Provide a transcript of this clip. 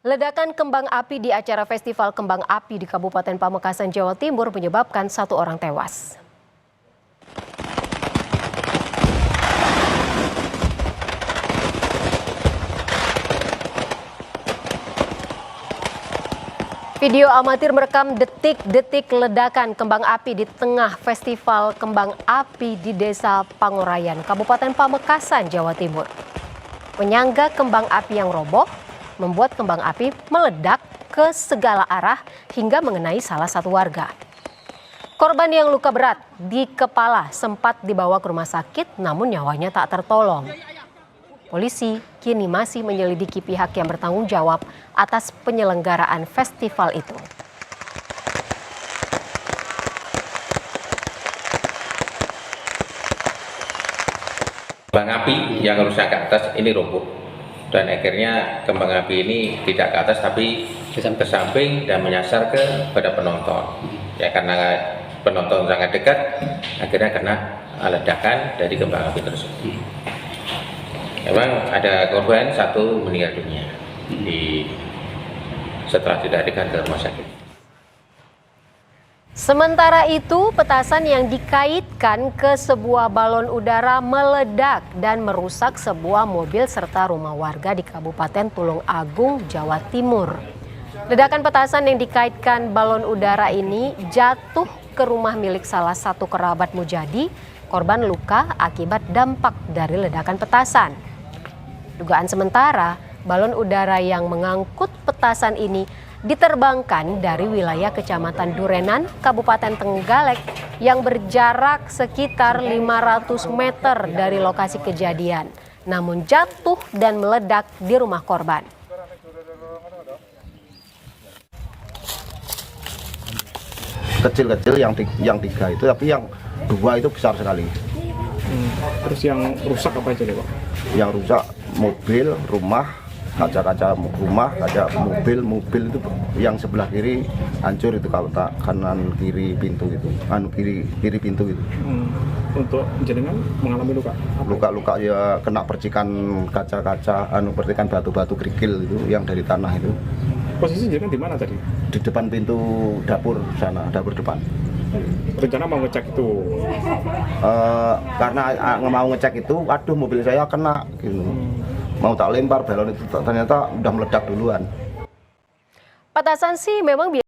Ledakan kembang api di acara Festival Kembang Api di Kabupaten Pamekasan, Jawa Timur menyebabkan 1 orang tewas. Video amatir merekam detik-detik ledakan kembang api di tengah Festival Kembang Api di Desa Pangorayan, Kabupaten Pamekasan, Jawa Timur. Penyangga kembang api yang roboh membuat kembang api meledak ke segala arah hingga mengenai salah satu warga. Korban yang luka berat di kepala sempat dibawa ke rumah sakit, namun nyawanya tak tertolong. Polisi kini masih menyelidiki pihak yang bertanggung jawab atas penyelenggaraan festival itu. Kembang api yang rusak ke atas ini roboh, dan akhirnya kembang api ini tidak ke atas tapi ke samping dan menyasar kepada penonton. Ya, karena penonton sangat dekat, akhirnya kena ledakan dari kembang api tersebut. Memang ada korban 1 meninggal dunia setelah dilarikan ke rumah sakit. Sementara itu, petasan yang dikaitkan ke sebuah balon udara meledak dan merusak sebuah mobil serta rumah warga di Kabupaten Tulung Agung, Jawa Timur. Ledakan petasan yang dikaitkan balon udara ini jatuh ke rumah milik salah satu kerabat Mujadi. Korban luka akibat dampak dari ledakan petasan. Dugaan sementara, balon udara yang mengangkut petasan ini diterbangkan dari wilayah Kecamatan Durenan, Kabupaten Trenggalek yang berjarak sekitar 500 meter dari lokasi kejadian, namun jatuh dan meledak di rumah korban. Kecil-kecil yang 3 itu, tapi yang 2 itu besar sekali. Terus yang rusak apa aja deh, Pak? Yang rusak mobil, rumah, kaca-kaca rumah, kaca mobil itu yang sebelah kiri hancur itu, kalau tak kanan kiri pintu itu, kiri pintu itu. Untuk jenengan mengalami luka? Luka-luka ya kena percikan kaca-kaca, percikan batu-batu kerikil itu yang dari tanah itu. Posisi jenengan di mana tadi? Di depan pintu dapur sana, dapur depan. Rencana mau ngecek itu? Karena mau ngecek itu, waduh mobil saya kena gitu. Mau tak lempar balon itu, ternyata udah meledak duluan. Petasan sih memang